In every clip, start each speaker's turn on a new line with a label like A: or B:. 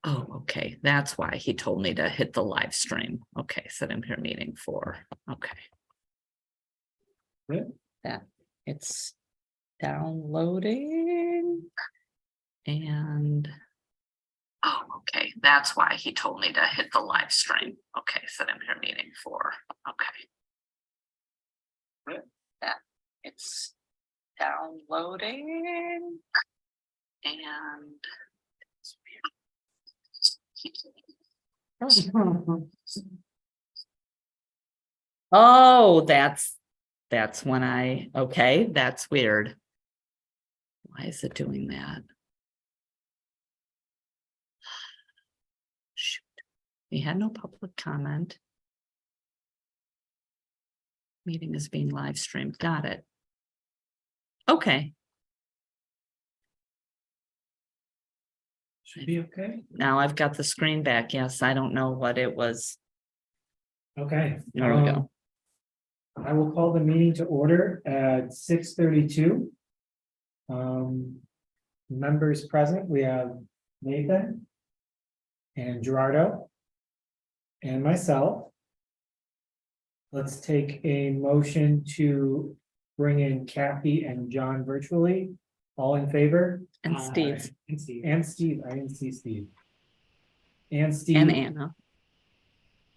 A: Oh, okay. That's why he told me to hit the live stream. Okay, set him here meeting 4. Okay.
B: Good.
A: That it's downloading. And oh, okay. That's why he told me to hit the live stream. Okay, set him here meeting 4. Okay.
B: Good.
A: That it's downloading. And oh, that's when okay, that's weird. Why is it doing that? Shoot. We had no public comment. Meeting is being live streamed. Got it. Okay.
B: Should be okay.
A: Now I've got the screen back. Yes, I don't know what it was.
B: Okay.
A: There we go.
B: I will call the meeting to order at 6:32. Members present, we have Nathan and Gerardo and myself. Let's take a motion to bring in Kathy and John virtually. All in favor?
A: And Steve
B: And Steve. I didn't see Steve. And Steve.
A: and Anna.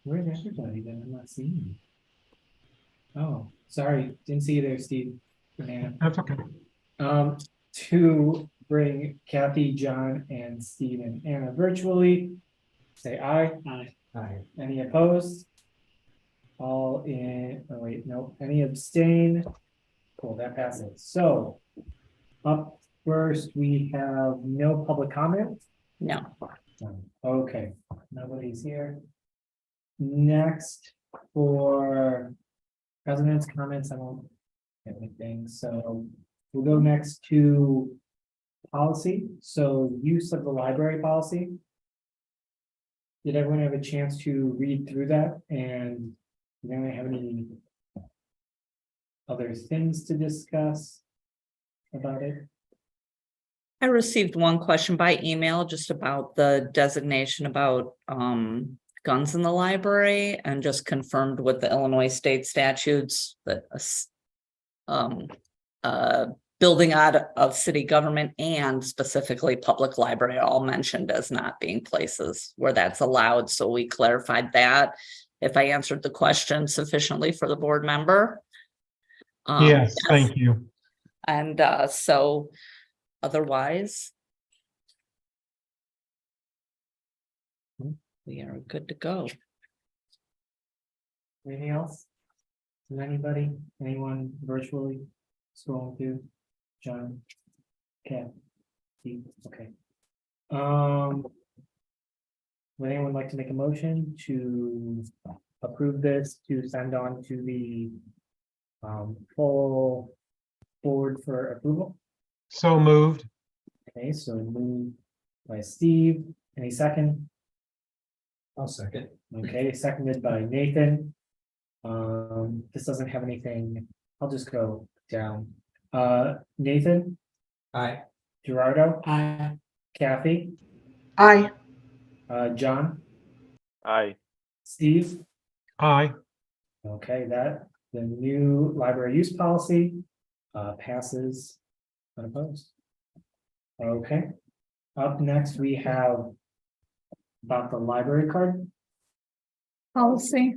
B: Where's everybody then? I'm not seeing you. Oh, sorry, didn't see you there, Steve. And,
C: That's okay.
B: to bring Kathy, John, and Steve and Anna virtually, say aye.
C: Aye.
B: Aye. Any opposed? All in, oh wait, no, any abstain? Cool, that passes. So, up first, we have no public comment.
A: No.
B: Okay, nobody's here. Next, for president's comments, I won't have anything, so we'll go next to policy, so use of the library policy. Did everyone have a chance to read through that, and did anyone have any other things to discuss about it?
A: I received one question by email just about the designation about guns in the library, and just confirmed with the Illinois state statutes that building out of city government and specifically public library are all mentioned as not being places where that's allowed. So we clarified that. If I answered the question sufficiently for the board member.
C: Yes, thank you.
A: And so otherwise, we are good to go.
B: Anything else? Does anybody, anyone virtually scrolling through? John? Ken? Steve? Okay. Would anyone like to make a motion to approve this to send on to the full board for approval?
C: So moved.
B: Okay, so moved by Steve. Any second?
D: I'll second.
B: Okay, seconded by Nathan. This doesn't have anything. I'll just go down. Nathan,
D: Aye.
B: Gerardo,
C: Aye.
B: Kathy,
A: Aye.
B: John,
E: Aye.
B: Steve.
C: Aye.
B: Okay, that the new library use policy passes unopposed. Okay, up next we have about the library card
A: Policy.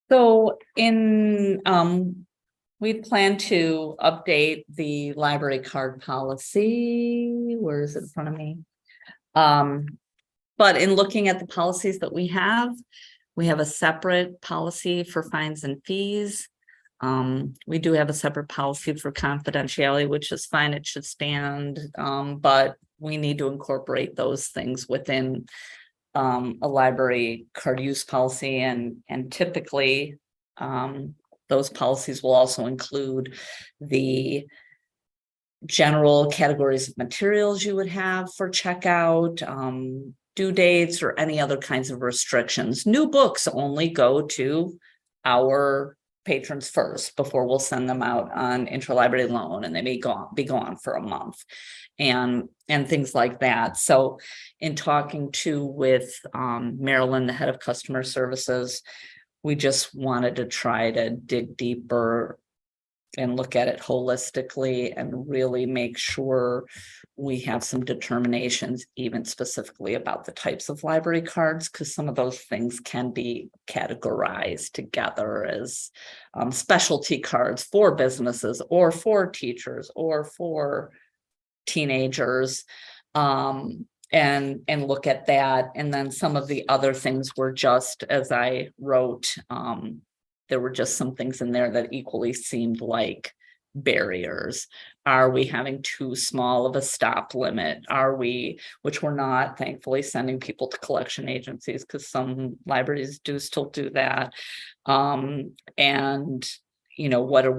A: So in, we plan to update the library card policy. Where is it in front of me? But in looking at the policies that we have a separate policy for fines and fees. We do have a separate policy for confidentiality, which is fine, it should stand, but we need to incorporate those things within a library card use policy, and typically those policies will also include the general categories of materials you would have for checkout, due dates, or any other kinds of restrictions. New books only go to our patrons first before we'll send them out on interlibrary loan, and they may be gone for a month and things like that. So in talking with Marilyn, the head of customer services, we just wanted to try to dig deeper and look at it holistically and really make sure we have some determinations, even specifically about the types of library cards, because some of those things can be categorized together as specialty cards for businesses or for teachers or for teenagers, and look at that. And then some of the other things were just, as I wrote, there were just some things in there that equally seemed like barriers. Are we having too small of a stop limit? Are we, which we're not, thankfully, sending people to collection agencies, because some libraries do still do that. And what are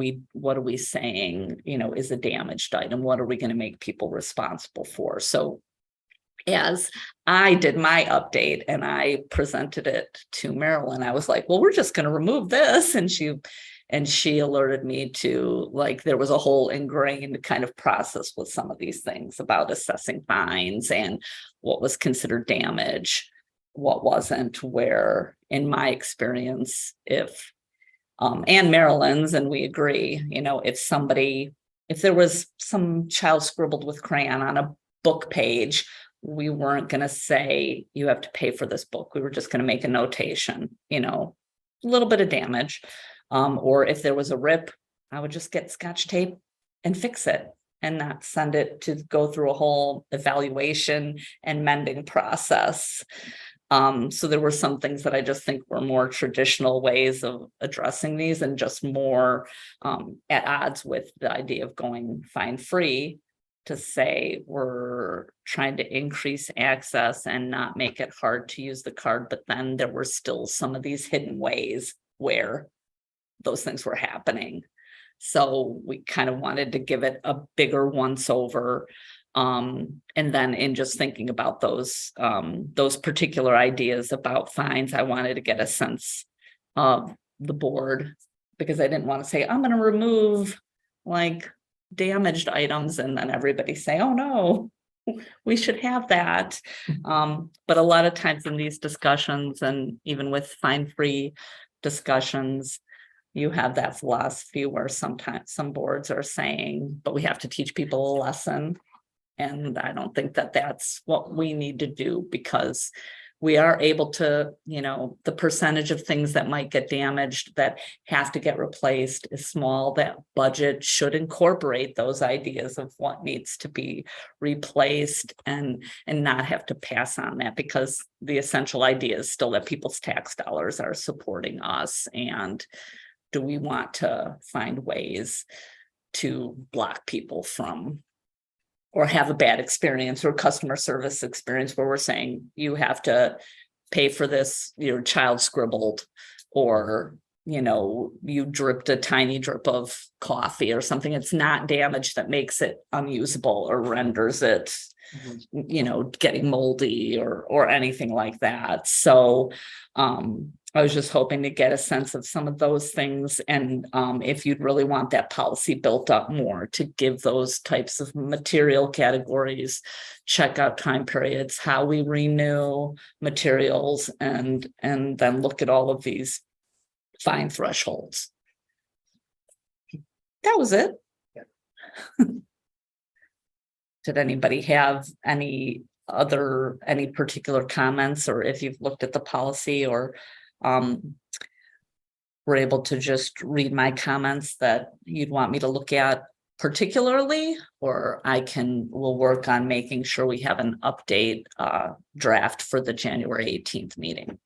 A: we saying, is a damaged item? What are we going to make people responsible for? So as I did my update and I presented it to Marilyn, I was like, well, we're just going to remove this. And she alerted me to, like, there was a whole ingrained kind of process with some of these things about assessing fines and what was considered damage, what wasn't, where, in my experience, and Marilyn's, and we agree, if there was some child scribbled with crayon on a book page, we weren't going to say you have to pay for this book. We were just going to make a notation, a little bit of damage. Or if there was a rip, I would just get Scotch tape and fix it and not send it to go through a whole evaluation and mending process. So there were some things that I just think were more traditional ways of addressing these, and just more at odds with the idea of going fine free, to say we're trying to increase access and not make it hard to use the card. But then there were still some of these hidden ways where those things were happening. So we kind of wanted to give it a bigger once over. And then in just thinking about those particular ideas about fines, I wanted to get a sense of the board, because I didn't want to say, I'm going to remove like damaged items and then everybody say, oh no, we should have that. But a lot of times in these discussions, and even with fine-free discussions, you have that philosophy where sometimes some boards are saying, but we have to teach people a lesson. And I don't think that that's what we need to do, because we are able to, the percentage of things that might get damaged that have to get replaced is small. That budget should incorporate those ideas of what needs to be replaced, and not have to pass on that, because the essential idea is still that people's tax dollars are supporting us. And do we want to find ways to block people from, or have a bad experience or customer service experience where we're saying you have to pay for this, your child scribbled, or you dripped a tiny drip of coffee or something. It's not damage that makes it unusable or renders it getting moldy or anything like that. So I was just hoping to get a sense of some of those things, and if you'd really want that policy built up more, to give those types of material categories, checkout time periods, how we renew materials, and then look at all of these fine thresholds. That was it.
B: Yeah.
A: Did anybody have any particular comments, or if you've looked at the policy, or were able to just read my comments that you'd want me to look at particularly, or we'll work on making sure we have an update draft for the January 18th meeting.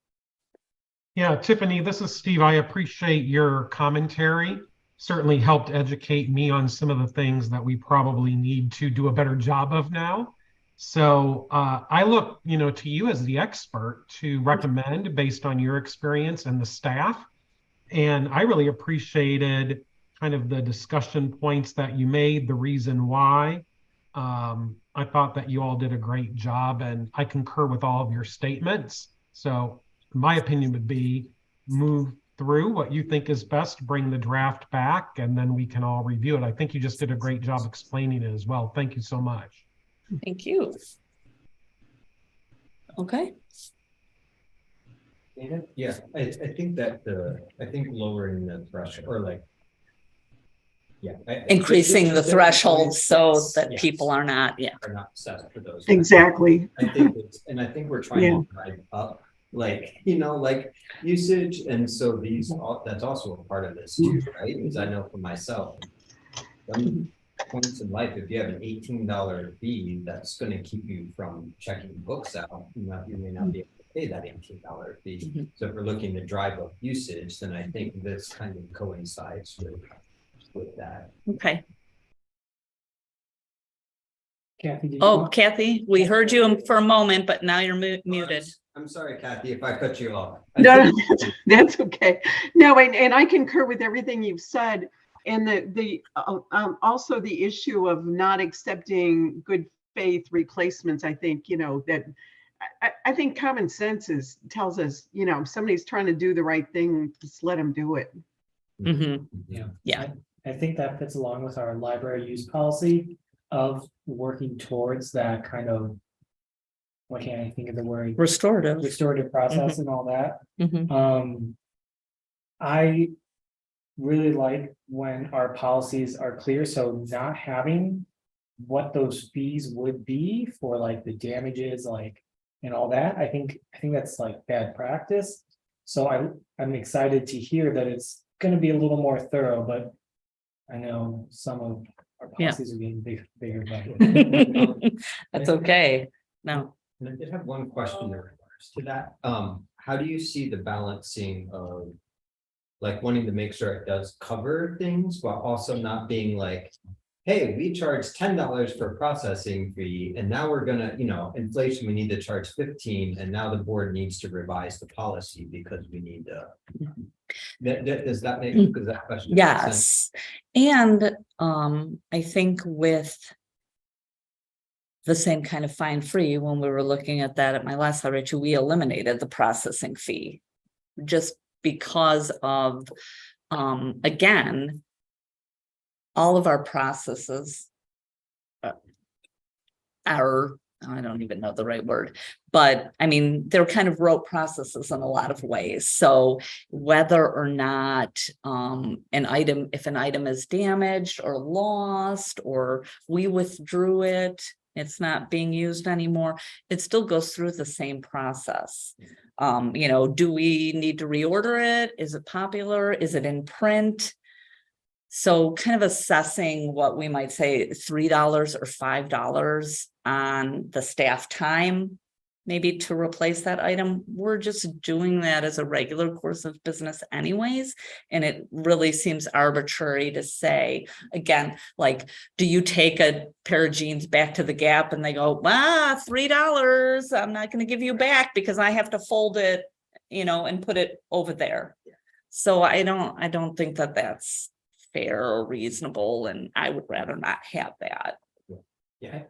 C: Yeah, Tiffany, this is Steve. I appreciate your commentary. Certainly helped educate me on some of the things that we probably need to do a better job of now. So I look, to you as the expert to recommend based on your experience and the staff. And I really appreciated kind of the discussion points that you made, the reason why. I thought that you all did a great job, and I concur with all of your statements. So my opinion would be move through what you think is best, bring the draft back, and then we can all review it. I think you just did a great job explaining it as well. Thank you so much.
A: Thank you. Okay,
B: David?
D: Yeah, I think that I think lowering the threshold or like. Yeah.
A: increasing the threshold so that
D: Yes.
A: people are not, yeah.
D: Are not set for those.
E: Exactly.
D: I think we're trying to drive up, like, like usage, and so that's also a part of this too, right? Because I know for myself, some points in life, if you have an $18 fee, that's going to keep you from checking books out. You may not be able to pay that $18 fee.
A: Mhm.
D: So if we're looking to drive up usage, then I think this kind of coincides with that.
A: Okay.
B: Kathy, did you
A: Oh,
B: want?
A: Kathy, we heard you for a moment, but now you're muted.
D: I'm sorry, Kathy, if I cut you off.
E: No, that's okay. No, and I concur with everything you've said. And also the issue of not accepting good faith replacements. I think, that I think common sense tells us, if somebody's trying to do the right thing, just let them do it.
A: Mhm.
B: Yeah. I think that fits along with our library use policy of working towards that kind of. Why can't I think of the word? Restorative process and all that.
A: Mhm.
B: I really like when our policies are clear, so not having what those fees would be for like the damages, like, and all that, I think that's like bad practice. So I'm excited to hear that it's gonna be a little more thorough, but I know some of our
A: Yeah.
B: policies are getting bigger.
A: That's okay. No.
D: And I did have one question in regards to that. How do you see the balancing of like wanting to make sure it does cover things while also not being like, hey, we charge $10 for a processing fee, and now we're gonna, inflation, we need to charge 15, and now the board needs to revise the policy because we need to. Does that make that question? Make sense?
A: Yes. And I think with the same kind of fine free, when we were looking at that at my last outreach, we eliminated the processing fee just because of, again, all of our processes are, I don't even know the right word, but I mean, they're kind of rote processes in a lot of ways. So whether or not if an item is damaged or lost, or we withdrew it, it's not being used anymore, it still goes through the same process. Do we need to reorder it? Is it popular? Is it in print? So kind of assessing what we might say $3 or $5 on the staff time, maybe to replace that item. We're just doing that as a regular course of business anyways. And it really seems arbitrary to say, again, like, do you take a pair of jeans back to the Gap and they go, $3, I'm not going to give you back because I have to fold it, and put it over there. So I don't think that that's fair or reasonable, and I would rather not have that.
B: Yeah,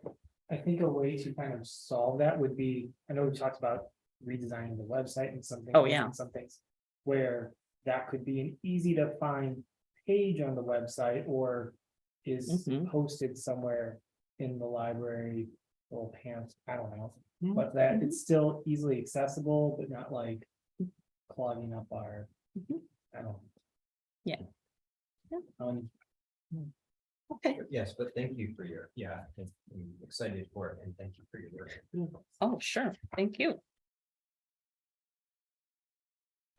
B: I think a way to kind of solve that would be, I know we talked about redesigning the website and something.
A: Oh, yeah.
B: And some things where that could be an easy to find page on the website or is posted somewhere in the library or pants, I don't know. But that it's still easily accessible, but not like clogging up our, I don't know.
A: Yeah. Okay.
D: Yes, but thank you for your, I'm excited for it and thank you for your work.
A: Oh, sure. Thank you.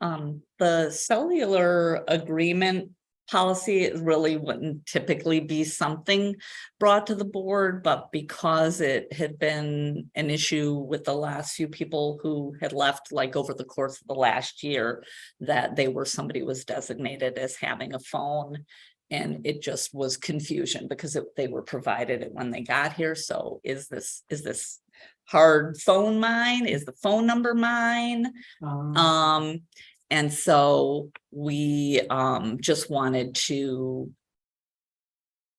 A: The cellular agreement policy really wouldn't typically be something brought to the board, but because it had been an issue with the last few people who had left, like over the course of the last year, that somebody was designated as having a phone. And it just was confusion because they were provided it when they got here. So is this hard phone mine? Is the phone number mine? And so we just wanted to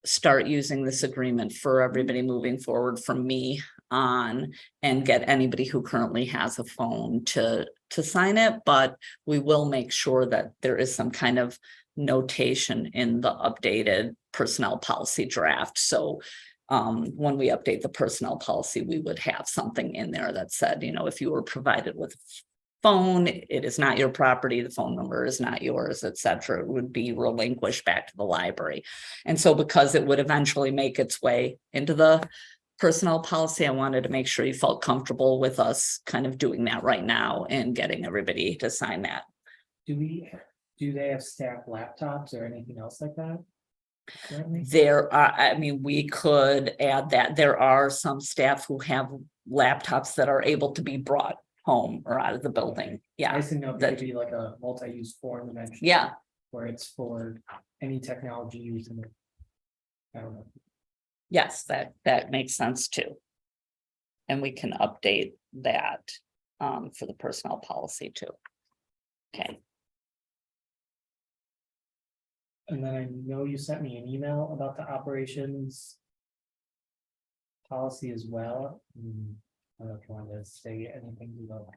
A: start using this agreement for everybody moving forward from me on, and get anybody who currently has a phone to sign it, but we will make sure that there is some kind of notation in the updated personnel policy draft. So when we update the personnel policy, we would have something in there that said, you know, if you were provided with phone, it is not your property, the phone number is not yours, etc. It would be relinquished back to the library. And so because it would eventually make its way into the personnel policy, I wanted to make sure you felt comfortable with us kind of doing that right now and getting everybody to sign that.
B: Do they have staff laptops or anything else like that? currently?
A: There are, I mean, we could add that there are some staff who have laptops that are able to be brought home or out of the building.
B: I
A: Yeah,
B: just didn't know if it
A: that-
B: could be like a multi-use form eventually.
A: yeah,
B: Where it's for any technology used in it. I don't know.
A: yes, that makes sense too. And we can update that for the personnel policy too. Okay,
B: And then I know you sent me an email about the operations. Policy as well. I don't know if you want to say anything about.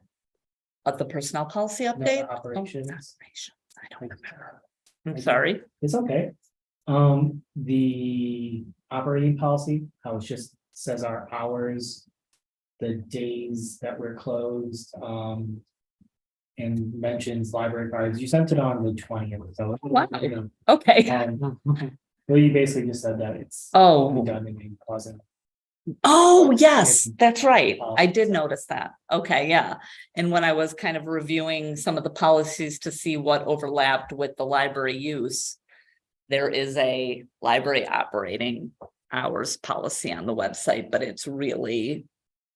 A: of the personnel policy
B: No, the
A: update? Oh,
B: operations.
A: operations. I don't remember. I'm sorry.
B: It's okay. The operating policy, how it just says our hours. The days that we're closed, and mentions library cards. You sent it on the 20th, so.
A: Wow. Okay.
B: Well, you basically just said that it's.
A: Oh.
B: Redundant and causing.
A: Oh, yes,
B: And-
A: that's right. I did
B: Policies.
A: notice that. Okay, yeah. And when I was kind of reviewing some of the policies to see what overlapped with the library use, there is a library operating hours policy on the website, but it's really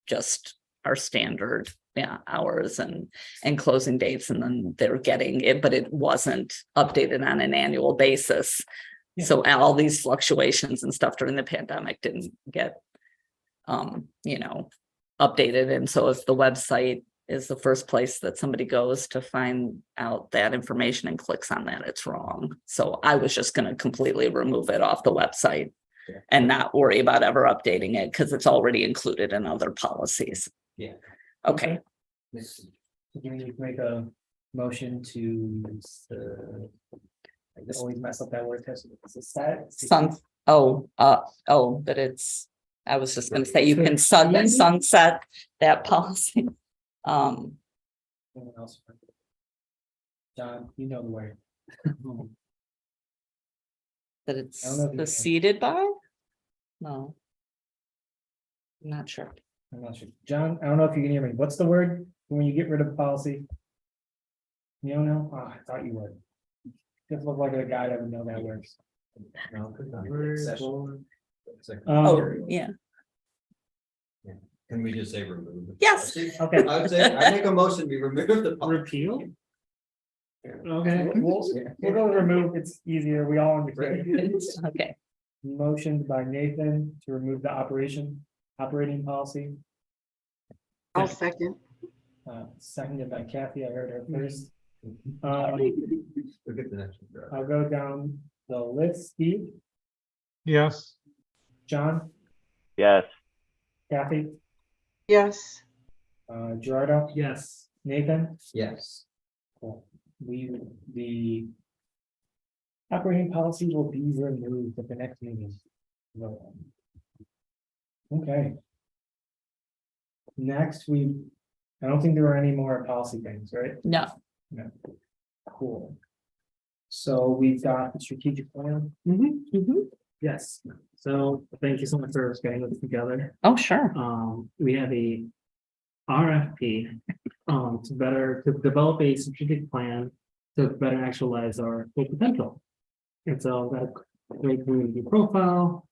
A: just our standard, hours and closing dates, and then they're getting it, but it wasn't updated on an annual basis.
B: Yeah.
A: So all these fluctuations and stuff during the pandemic didn't get updated. And so if the website is the first place that somebody goes to find out that information and clicks on that, it's wrong. So I was just going to completely remove it off the website and not worry about ever updating it because it's already included in other policies.
D: Yeah.
A: Okay.
B: Do we need to make a motion to, I always mess up that word test. It's a set.
A: That it's, I was just gonna say you can sunset that policy.
B: Anyone else? John, you know the word.
A: That it's
B: I don't know if you can-
A: seceded by? No. I'm not sure.
B: I'm not sure. John, I don't know if you can hear me. What's the word when you get rid of a policy? You don't know? Oh, I thought you would. Just look like a guy that would know that word.
D: No, it's not a session. It's like-
A: Oh, yeah.
D: Can we just say remove? the
A: Yes.
D: policy?
B: Okay.
D: I would say, I make a motion, we remove the. policy.
B: Repeal? Okay, we'll go with remove. It's easier. We all understand.
A: Okay.
B: Motioned by Nathan to remove the operating policy.
E: I'll second.
B: Seconded by Kathy. I heard her first.
D: We'll get the next one.
B: I'll go down the list. Steve,
C: Yes.
B: John,
F: Yes,
B: Kathy,
E: Yes,
B: Gerardo. Yes. Nathan.
D: Yes,
B: Cool. The operating policy will be removed at the next meeting. Okay. Next, I don't think there are any more policy things, right?
A: No.
B: No. Cool. So we've got the strategic plan. Yes, so thank you so much for getting this together.
A: Oh, sure.
B: We have a RFP to develop a strategic plan to better actualize our full potential. And so that great community profile,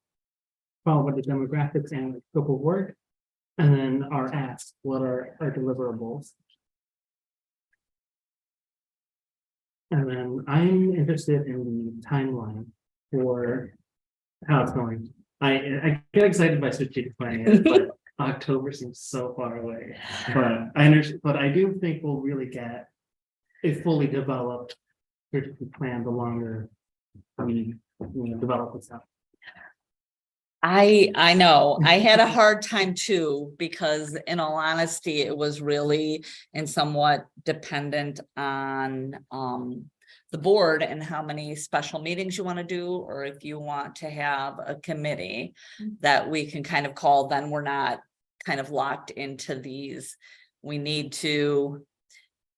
B: follow what the demographics and the scope of work, and then our asks, what are our deliverables. And then I'm interested in the timeline for how it's going. I get excited by strategic planning, but October seems so far away. But I do think we'll really get a fully developed strategic plan the longer we develop this out.
A: I know, I had a hard time too, because in all honesty, it was really and somewhat dependent on the board and how many special meetings you want to do, or if you want to have a committee that we can kind of call, then we're not kind of locked into these. We need to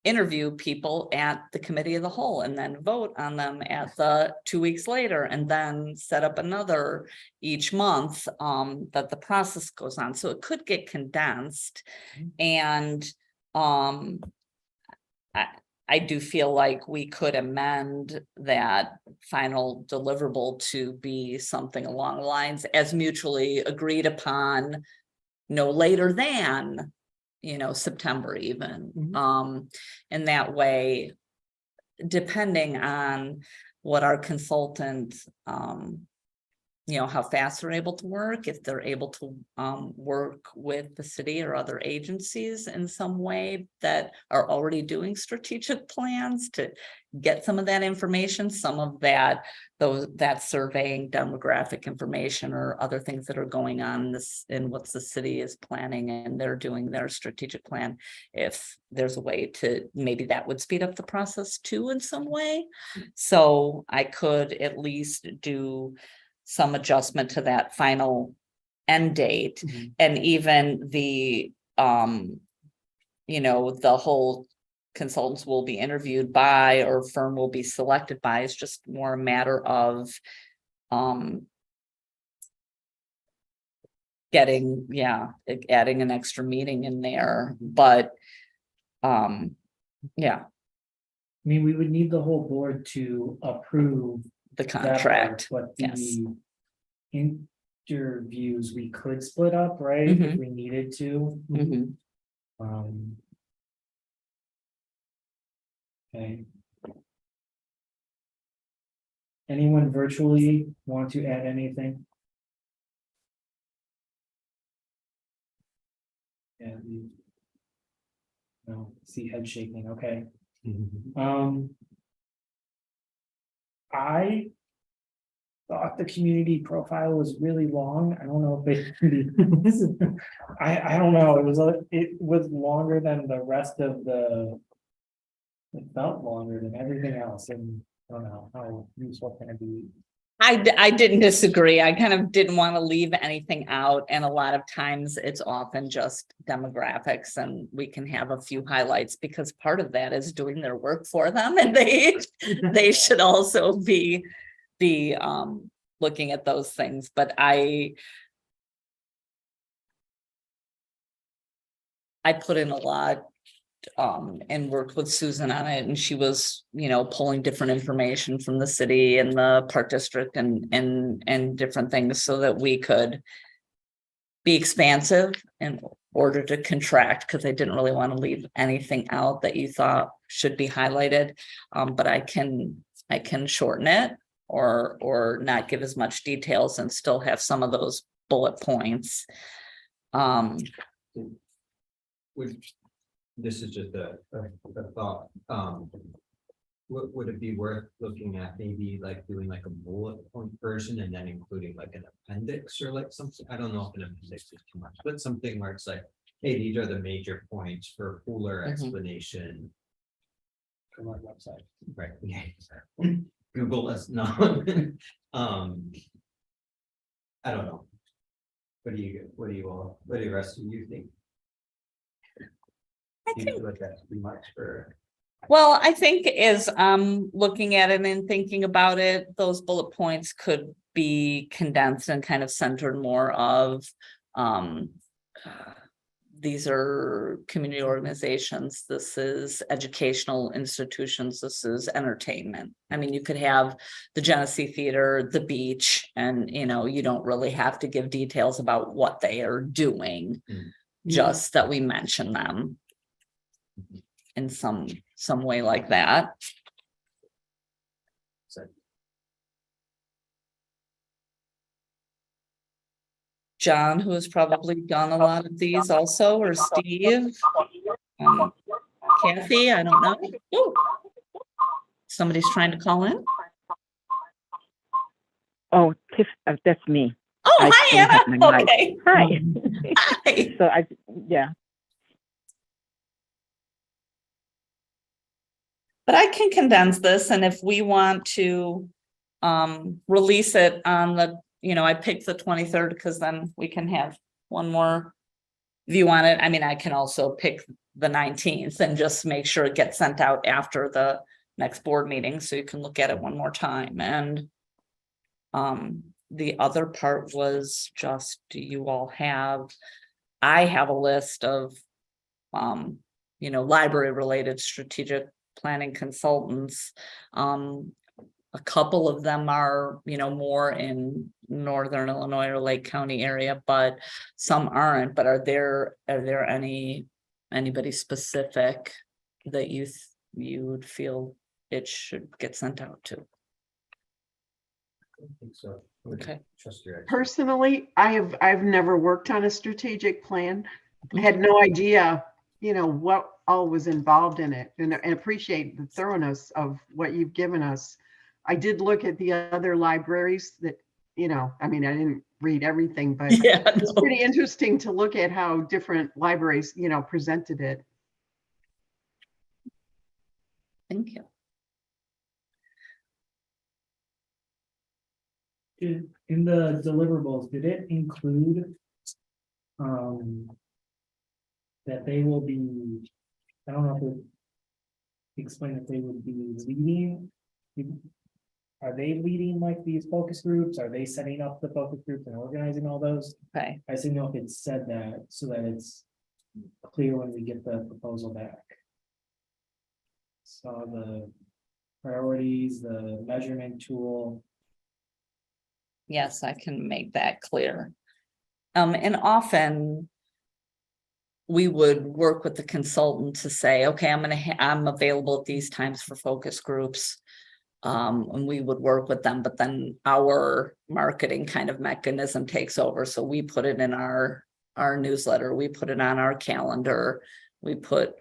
A: interview people at the committee of the whole and then vote on them at the 2 weeks later, and then set up another each month that the process goes on. So it could get condensed. And I do feel like we could amend that final deliverable to be something along the lines as mutually agreed upon no later than, September even. And that way, depending on what our consultant, how fast they're able to work, if they're able to work with the city or other agencies in some way that are already doing strategic plans to get some of that information, some of that surveying demographic information or other things that are going on in what the city is planning, and they're doing their strategic plan. If there's a way to, maybe that would speed up the process too in some way. So I could at least do some adjustment to that final end date. And even the the whole consultants will be interviewed by, or firm will be selected by, is just more a matter of adding an extra meeting in there. But
B: I mean, we would need the whole board to approve
A: the
B: that
A: contract.
B: part, but
A: Yes.
B: the interviews we could split up, right? If we needed to.
A: Mhm.
B: Okay. Anyone virtually want to add anything? Yeah. No, see head shaking, okay. I thought the community profile was really long. I don't know if this is, I don't know, it was longer than the rest of it felt longer than everything else, and I don't know how useful can it be.
A: I didn't disagree. I kind of didn't want to leave anything out. And a lot of times it's often just demographics, and we can have a few highlights because part of that is doing their work for them. And they should also be looking at those things. But I put in a lot and worked with Susan on it, and she was, pulling different information from the city and the park district and different things so that we could be expansive in order to contract, because I didn't really want to leave anything out that you thought should be highlighted. But I can shorten it or not give as much details and still have some of those bullet points.
D: This is just a thought. Would it be worth looking at maybe like doing like a bullet point version and then including like an appendix or like something? I don't know if an appendix is too much, but something where it's like, hey, these are the major points for fuller explanation.
B: From our website.
D: Right. Yeah, exactly. Google us not. I don't know. What do the rest of you think? Do you feel like that's too much for?
A: Well, I think as looking at it and thinking about it, those bullet points could be condensed and kind of centered more of these are community organizations, this is educational institutions, this is entertainment. I mean, you could have the Genesee Theater, the beach, and you don't really have to give details about what they are doing, just that we mention them in some way like that. John, who has probably done a lot of these also, or Steve, Kathy, I don't know. Ooh. Somebody's trying to call in.
F: Oh, Tiff, that's me.
A: Oh,
F: I
A: hi,
F: still have my
A: Anna.
F: mic.
A: Okay.
F: Hi.
A: Hi.
F: So yeah,
A: But I can condense this, and if we want to release it on the, I picked the 23rd because then we can have one more view on it. I mean, I can also pick the 19th and just make sure it gets sent out after the next board meeting, so you can look at it one more time. And the other part was just, do you all have, I have a list of library related strategic planning consultants. A couple of them are, more in Northern Illinois or Lake County area, but some aren't. But are there anybody specific that you would feel it should get sent out to?
D: I don't think so. I would
A: Okay.
D: Trust your expert.
E: Personally, I've never worked on a strategic plan. I had no idea, what all was involved in it, and appreciate the thoroughness of what you've given us. I did look at the other libraries that, I mean, I didn't read everything, but
A: Yeah,
E: it's pretty interesting to look at how different libraries, presented it.
A: thank you.
B: In the deliverables, did it include that they will be, I don't know if it explain if they would be leading. Are they leading like these focus groups? Are they setting up the focus groups and organizing all those?
A: Okay.
B: I just didn't know if it said that so that it's clear when we get the proposal back. So the priorities, the measurement tool.
A: Yes, I can make that clear. And often we would work with the consultant to say, okay, I'm available at these times for focus groups. And we would work with them, but then our marketing kind of mechanism takes over. So we put it in our newsletter, we put it on our calendar, we put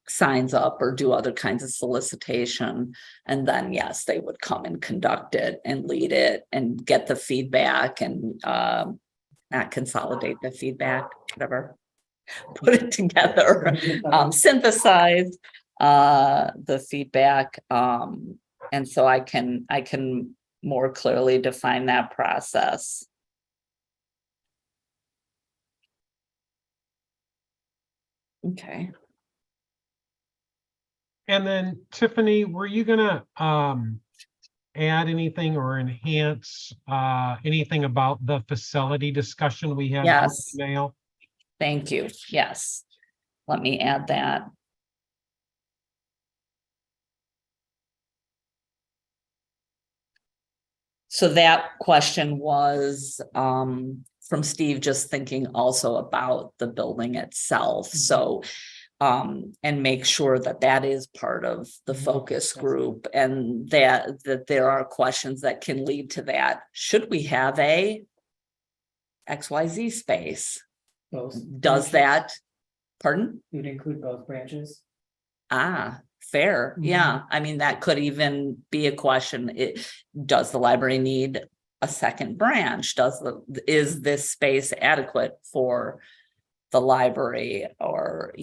A: signs up or do other kinds of solicitation. And then, yes, they would come and conduct it and lead it and get the feedback and not consolidate the feedback, whatever, put it together, synthesize the feedback. And so I can more clearly define that process. Okay.
C: And then Tiffany, were you gonna add anything or enhance anything about the facility discussion we had?
A: Yes.
C: Email?
A: Thank you. Yes. Let me add that. So that question was from Steve, just thinking also about the building itself. So and make sure that that is part of the focus group, and that there are questions that can lead to that. Should we have a XYZ space? Does that, pardon?
B: It would include both branches.
A: Fair. Yeah. I mean, that could even be a question. Does the library need a second branch? Is this space adequate for the library? Or,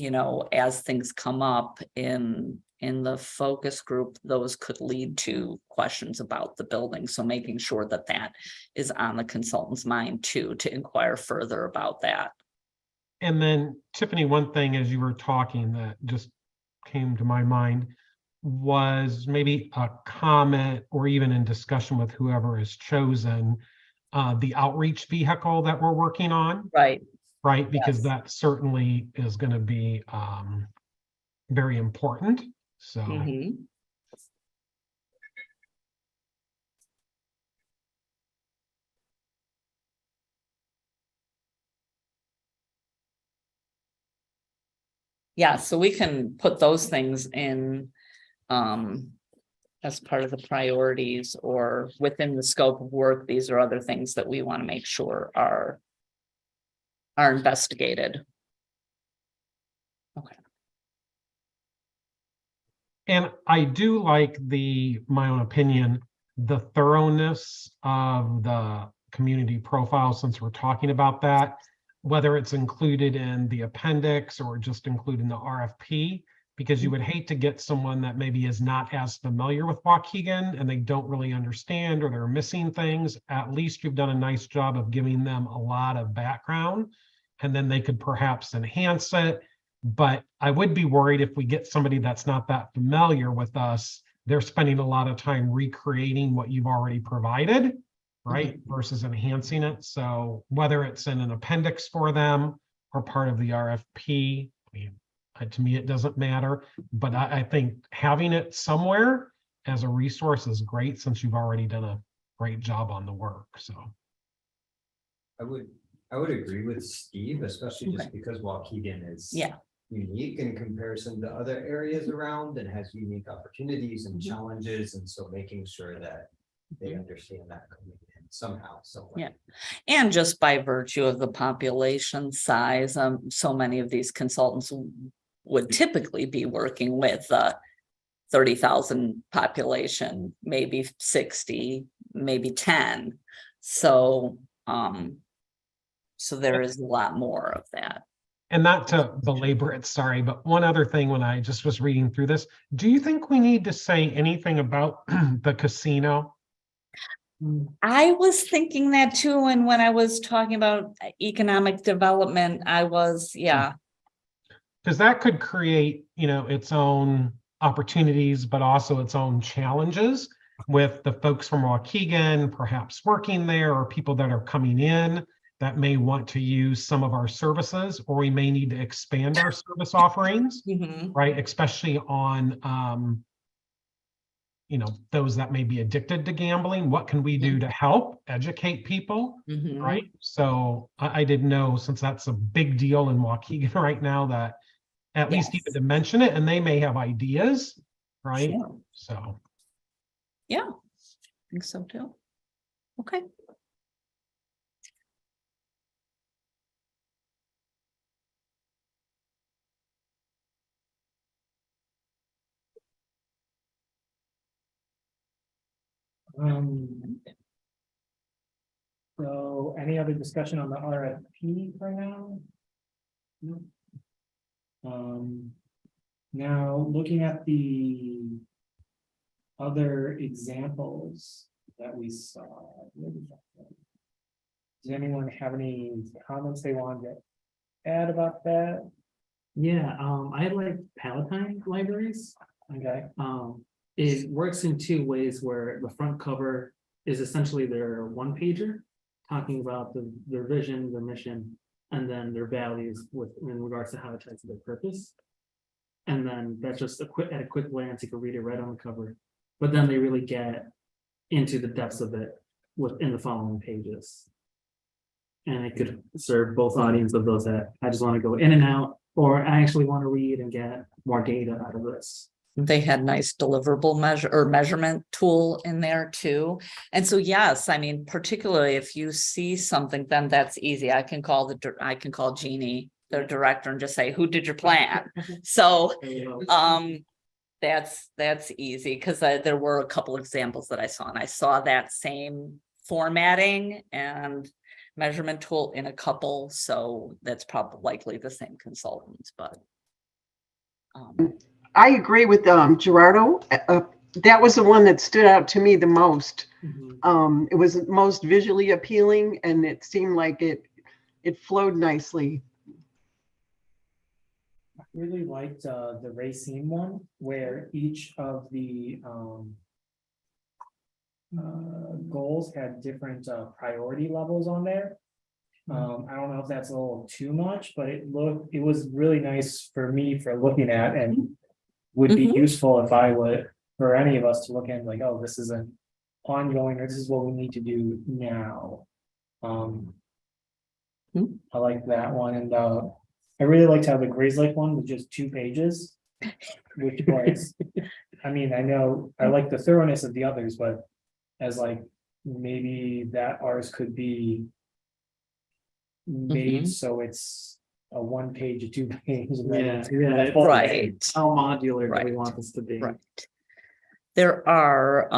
A: as things come up in the focus group, those could lead to questions about the building. So making sure that that is on the consultant's mind too, to inquire further about that.
C: And then Tiffany, one thing as you were talking that just came to my mind was maybe a comment or even in discussion with whoever is chosen, the outreach vehicle that we're working on.
A: Right.
C: Because
A: Yes.
C: that certainly is going to be very important. So
A: yeah, so we can put those things in as part of the priorities or within the scope of work. These are other things that we want to make sure are investigated. Okay.
C: And I do like my own opinion, the thoroughness of the community profile, since we're talking about that, whether it's included in the appendix or just included in the RFP, because you would hate to get someone that maybe is not as familiar with Waukegan and they don't really understand or they're missing things. At least you've done a nice job of giving them a lot of background, and then they could perhaps enhance it. But I would be worried if we get somebody that's not that familiar with us, they're spending a lot of time recreating what you've already provided, right? Versus enhancing it. So whether it's in an appendix for them or part of the RFP, I mean, to me, it doesn't matter, but I think having it somewhere as a resource is great, since you've already done a great job on the work, so.
D: I would agree with Steve, especially just because Waukegan is
A: Yeah.
D: unique in comparison to other areas around and has unique opportunities and challenges. And so making sure that they understand that coming in somehow, somewhere.
A: Yeah. And just by virtue of the population size, so many of these consultants would typically be working with 30,000 population, maybe 60, maybe 10. So there is a lot more of that.
C: And not to belabor it, sorry, but one other thing when I just was reading through this, do you think we need to say anything about the casino?
A: I was thinking that too, and when I was talking about economic development, I was, yeah.
C: Because that could create, its own opportunities, but also its own challenges with the folks from Waukegan, perhaps working there, or people that are coming in that may want to use some of our services, or we may need to expand our service offerings, right? Especially on, those that may be addicted to gambling. What can we do to help educate people, right? So I didn't know, since that's a big deal in Waukegan right now, that at least even to mention it, and they may have ideas, right?
A: Sure.
C: So.
A: Yeah, I think so too. Okay.
B: So any other discussion on the RFP for now? No. Now looking at the other examples that we saw. Does anyone have any comments they wanted to add about that?
F: Yeah, I like Palatine libraries.
B: Okay,
F: It works in two ways, where the front cover is essentially their one pager, talking about their vision, their mission, and then their values in regards to how it ties to their purpose. And then that's just at a quick glance, you can read it right on the cover. But then they really get into the depths of it within the following pages. And it could serve both audience of those that I just want to go in and out, or I actually want to read and get more data out of this.
A: They had nice deliverable measurement tool in there too. And so, yes, I mean, particularly if you see something, then that's easy. I can call Jeannie, the director, and just say, who did your plan? So, that's easy, because there were a couple examples that I saw, and I saw that same formatting and measurement tool in a couple. So that's probably likely the same consultant, but.
E: I agree with Gerardo. That was the one that stood out to me the most. It was most visually appealing, and it seemed like it flowed nicely.
B: I really liked the Racine one, where each of the goals had different priority levels on there. I don't know if that's a little too much, but it was really nice for me for looking at, and would be useful if I would, for any of us to look at, like, oh, this is an ongoing, or this is what we need to do now. I like that one, and I really liked how the Grays Lake one was just 2 pages, which was, I mean, I know I like the thoroughness of the others, but as like maybe that ours could be made so it's a 1 page, a 2 page.
F: Yeah,
A: Right.
F: How modular do we
A: Right.
F: want this to be?
A: Right. There are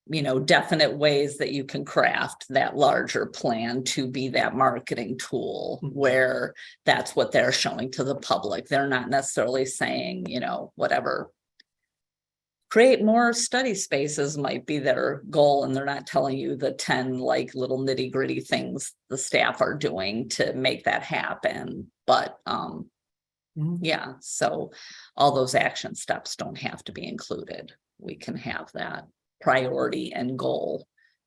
A: definite ways that you can craft that larger plan to be that marketing tool
F: Mhm.
A: where that's what they're showing to the public. They're not necessarily saying, whatever. Create more study spaces might be their goal, and they're not telling you the 10 like little nitty gritty things the staff are doing to make that happen. But
F: Mhm.
A: yeah, so all those action steps don't have to be included. We can have that priority and goal,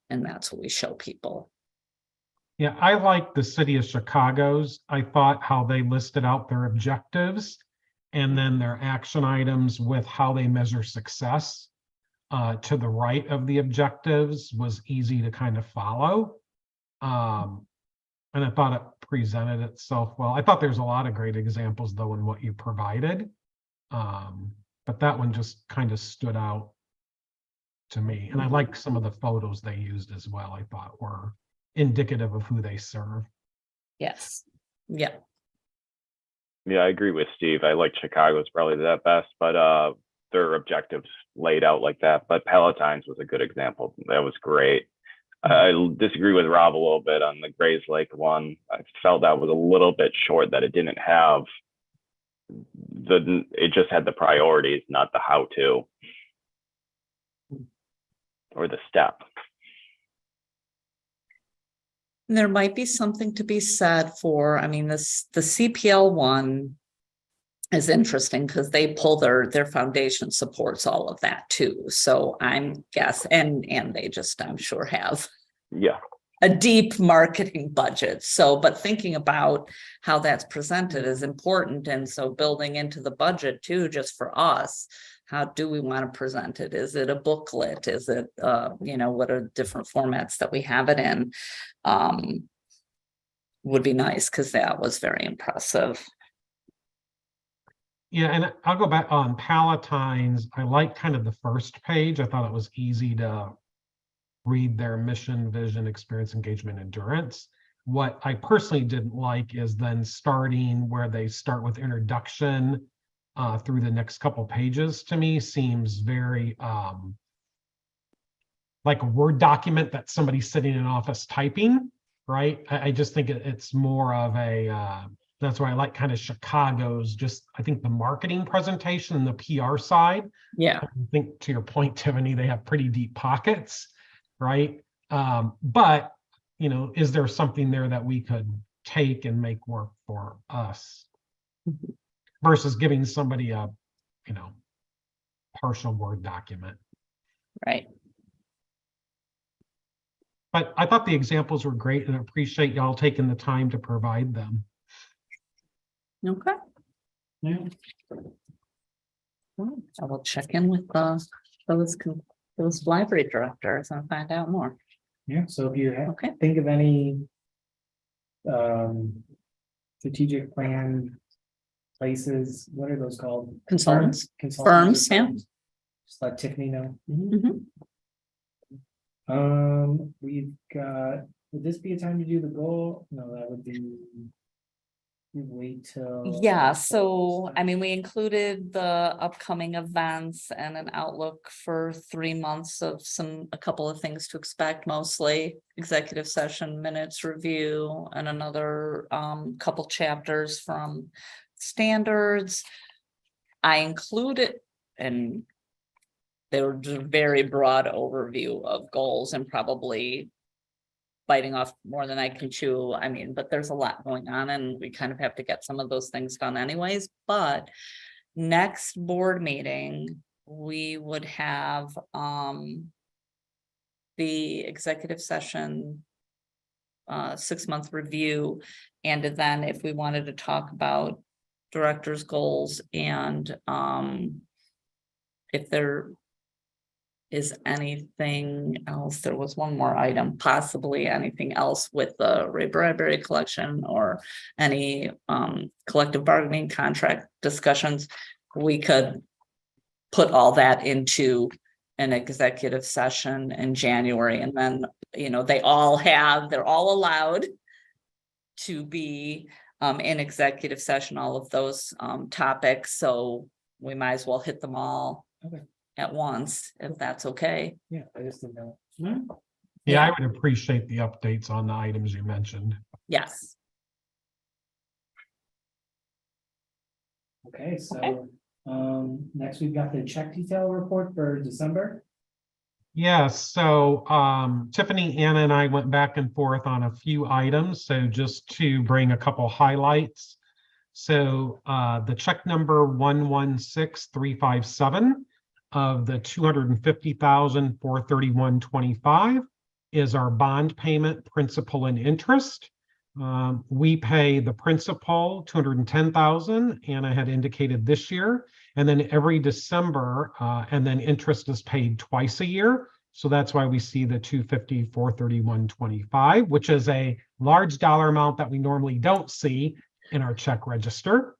A: and that's what we show people.
C: Yeah, I like the city of Chicago's. I thought how they listed out their objectives and then their action items with how they measure success to the right of the objectives was easy to kind of follow. And I thought it presented itself well. I thought there's a lot of great examples though in what you provided. But that one just kind of stood out to me. And I like some of the photos they used as well. I thought were indicative of who they serve.
A: Yes. Yeah.
G: Yeah, I agree with Steve. I like Chicago's probably the best, but their objectives laid out like that. But Palatine's was a good example. That was great. I disagree with Rob a little bit on the Grays Lake one. I felt that was a little bit short, that it didn't have it just had the priorities, not the how to or the step.
A: There might be something to be said for, the CPL one is interesting because they pull their foundation supports all of that too. So I'm and they just, I'm sure, have
G: Yeah.
A: a deep marketing budget. So, but thinking about how that's presented is important. And so building into the budget too, just for us, how do we want to present it? Is it a booklet? Is it, what are different formats that we have it in? Would be nice, because that was very impressive.
C: Yeah, and I'll go back on Palatine's. I like kind of the first page. I thought it was easy to read their mission, vision, experience, engagement, endurance. What I personally didn't like is then starting where they start with introduction through the next couple pages. To me seems very like a Word document that somebody's sitting in an office typing, right? I just think it's more of a that's why I like kind of Chicago's, just I think the marketing presentation and the PR side.
A: Yeah.
C: I think to your point, Tiffany, they have pretty deep pockets, right? But is there something there that we could take and make work for us versus giving somebody a partial Word document?
A: Right.
C: But I thought the examples were great, and I appreciate y'all taking the time to provide them.
A: Okay.
F: Yeah.
A: I will check in with those library directors and find out more.
B: Yeah, so if you
A: Okay.
B: think of any strategic plan places, what are those called?
A: Consultants.
B: Consultants.
A: Firms, yeah.
B: Just let Tiffany know.
A: Mhm.
B: We've got, would this be a time to do the goal? No, that would be. Wait till.
A: Yeah, so we included the upcoming events and an outlook for 3 months of a couple of things to expect, mostly executive session minutes review and another couple chapters from standards. I included, and they were just a very broad overview of goals and probably biting off more than I can chew. But there's a lot going on and we kind of have to get some of those things done anyways. But next board meeting, we would have the executive session 6-month review. And then if we wanted to talk about director's goals and if there is anything else, there was one more item, possibly anything else with the Ray Bradbury collection or any collective bargaining contract discussions, we could put all that into an executive session in January. And then, they're all allowed to be in executive session, all of those topics. So we might as well hit them all.
B: Okay.
A: at once, if that's okay.
B: Yeah, I just didn't know.
C: Yeah, I would appreciate the updates on the items you mentioned.
A: Yes.
B: Okay, so, next we've got the check detail report for December.
C: Yes, so Tiffany, Anna, and I went back and forth on a few items. So just to bring a couple highlights. So the check number 116357 of the 250,431.25 is our bond payment, principal and interest. We pay the principal 210,000, and I had indicated this year, and then every December, and then interest is paid twice a year. So that's why we see the 250,431.25, which is a large dollar amount that we normally don't see in our check register.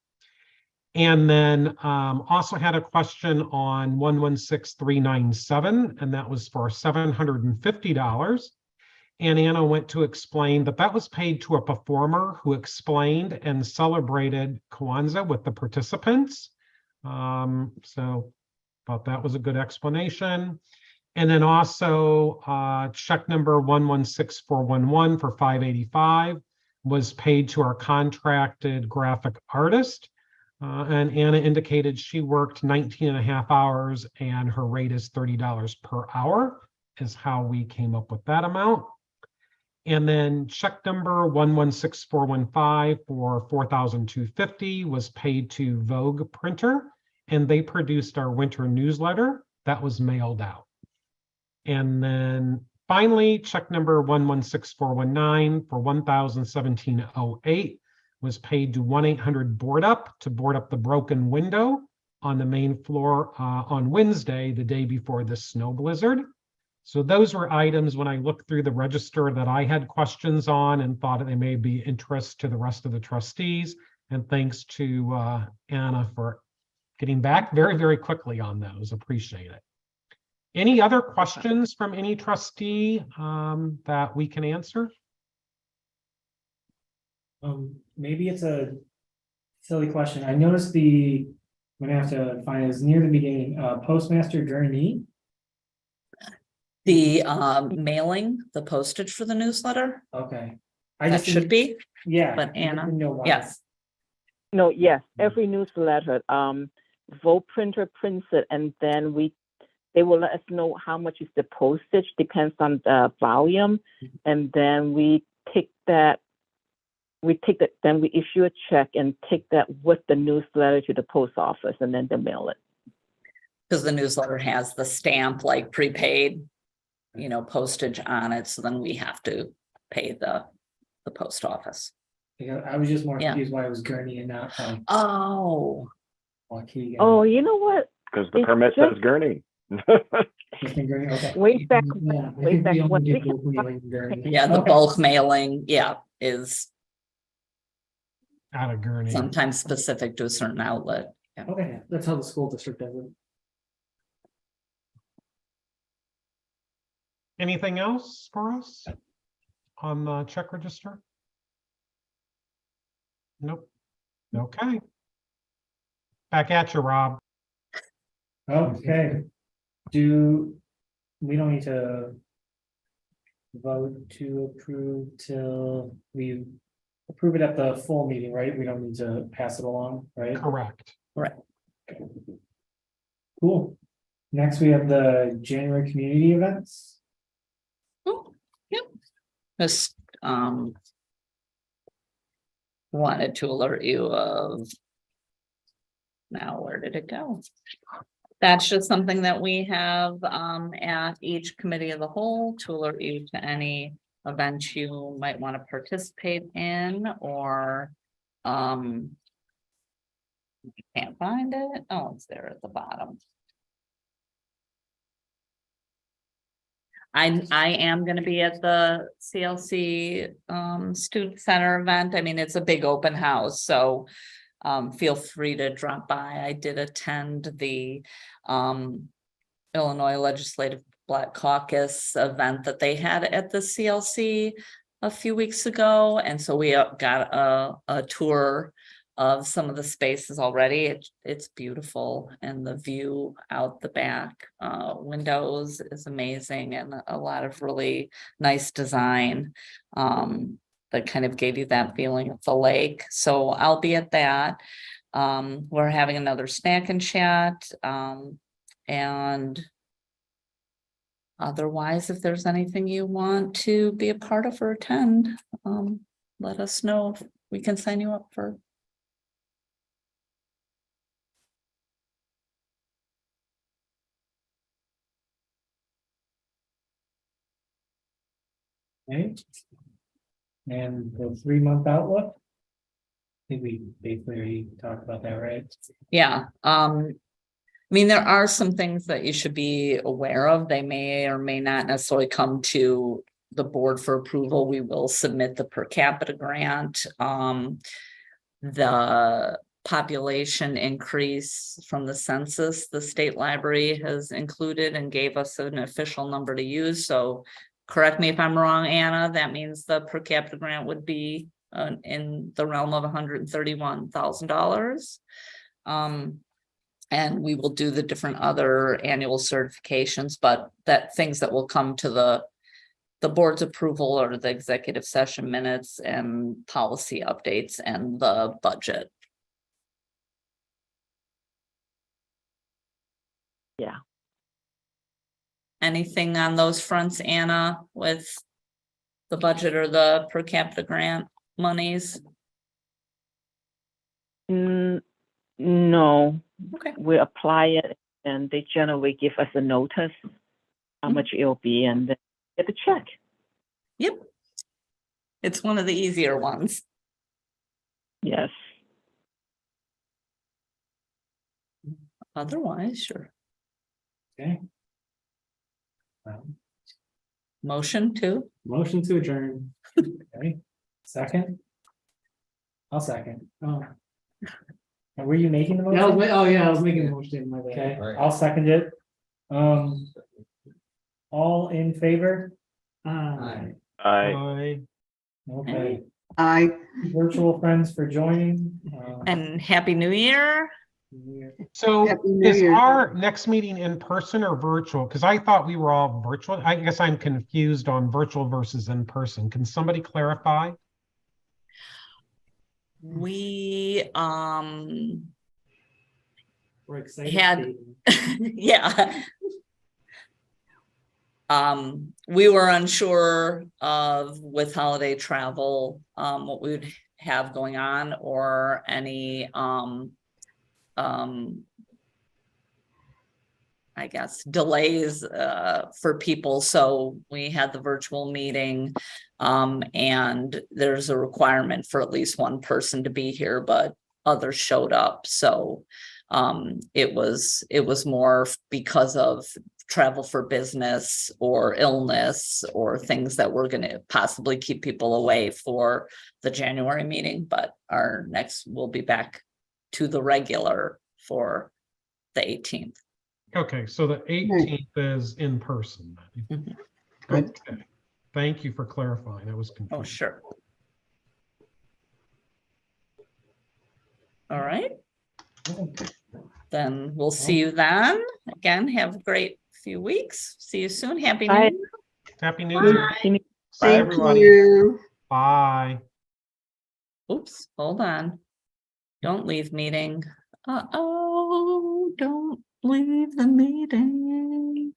C: And then also had a question on 116397, and that was for $750. And Anna went to explain that that was paid to a performer who explained and celebrated Kwanzaa with the participants. So thought that was a good explanation. And then also check number 116411 for 585 was paid to our contracted graphic artist. And Anna indicated she worked 19 and a half hours and her rate is $30 per hour is how we came up with that amount. And then check number 116415 for 4,250 was paid to Vogue Printer, and they produced our winter newsletter that was mailed out. And then finally, check number 116419 for 1,017.08 was paid to 1-800-BOARD-UP to board up the broken window on the main floor on Wednesday, the day before the snow blizzard. So those were items when I looked through the register that I had questions on and thought they may be interest to the rest of the trustees. And thanks to Anna for getting back very, very quickly on those. Appreciate it. Any other questions from any trustee that we can answer?
B: Maybe it's a silly question. I noticed I'm gonna have to find it was near the beginning, postmaster journey.
A: The mailing, the postage for the newsletter,
B: Okay.
A: that should be,
B: Yeah.
A: but
B: I didn't
A: Anna,
B: know why.
A: yes.
H: No, yes, every newsletter, Vogue Printer prints it, and then they will let us know how much is the postage, depends on the volume, and then we take that, then we issue a check and take that with the newsletter to the post office, and then they mail it.
A: Because the newsletter has the stamp like prepaid, postage on it, so then we have to pay the post office.
B: Yeah, I was just more
A: Yeah.
B: confused why it was Gurney and not
A: Oh,
B: Waukegan.
H: Oh, you know what?
G: Because the
H: It's
G: permit
H: just-
G: says Gurney.
B: Just in Gurney, okay.
H: Way back,
B: Yeah, I
H: way
B: think
H: back
B: we only
H: when
B: did
H: we-
B: bulk mailing in Gurney.
A: yeah, the
B: Okay.
A: bulk mailing, is
C: Out of Gurney.
A: sometimes specific to a certain outlet.
B: Okay,
F: That's how the school district does it.
C: Anything else for us on the check register? Nope. Okay. Back at you, Rob.
B: okay. We don't need to vote to approve till we approve it at the full meeting, right? We don't need to pass it along, right?
C: Correct.
B: Cool. Next, we have the January community events.
A: Oh, yep. Just wanted to alert you of. Now, where did it go? That's just something that we have at each committee of the whole to alert you to any events you might want to participate in or can't find it. Oh, it's there at the bottom. I am going to be at the CLC Student Center event. I mean, it's a big open house, so feel free to drop by. I did attend the Illinois Legislative Black Caucus event that they had at the CLC a few weeks ago, and so we got a tour of some of the spaces already. It's beautiful, and the view out the back windows is amazing, and a lot of really nice design that kind of gave you that feeling of the lake. So I'll be at that. We're having another snack and chat, and otherwise, if there's anything you want to be a part of or attend, let us know if we can sign you up for.
B: Okay. And the 3-month outlook? I think we basically already talked about that, right?
A: Yeah, I mean, there are some things that you should be aware of. They may or may not necessarily come to the board for approval. We will submit the per capita grant. The population increase from the census, the state library has included and gave us an official number to use. So correct me if I'm wrong, Anna, that means the per capita grant would be in the realm of $131,000. And we will do the different other annual certifications, but that things that will come to the board's approval or the executive session minutes and policy updates and the budget.
H: Yeah.
A: Anything on those fronts, Anna, with the budget or the per capita grant monies?
H: No,
A: Okay.
H: we apply it and they generally give us a notice how much it'll be and then get the check.
A: Yep. It's one of the easier ones.
H: Yes.
A: Otherwise, sure.
B: Okay.
A: Motion to.
F: Motion to adjourn.
B: Okay, second? I'll second. Oh. And were you making the
F: Yeah,
B: motion?
F: I was making a motion, my bad.
B: Okay,
D: Right.
B: I'll second it. All in favor?
F: Aye.
G: I
B: Okay,
E: I,
B: virtual friends for joining.
A: And Happy New Year.
C: So
E: Happy New
C: is
E: Year.
C: our next meeting in person or virtual? Because I thought we were all virtual. I guess I'm confused on virtual versus in person. Can somebody clarify?
A: We
F: We're excited.
A: Had- yeah. We were unsure of with holiday travel, what we would have going on or any I guess delays for people. So we had the virtual meeting, and there's a requirement for at least one person to be here, but others showed up. So it was more because of travel for business or illness or things that were going to possibly keep people away for the January meeting. But our next, we'll be back to the regular for the 18th.
C: Okay, so the 18th is in person.
A: Mhm.
C: Okay. Thank you for clarifying. That was confusing.
A: Oh, sure. All right. Then we'll see you then. Again, have a great few weeks. See you soon. Happy New
H: Bye.
A: Year.
C: Happy New Year.
G: Bye,
E: thank
G: everybody.
E: you.
C: Bye.
A: Oops, hold on. Don't leave meeting. Uh-oh, don't leave the meeting.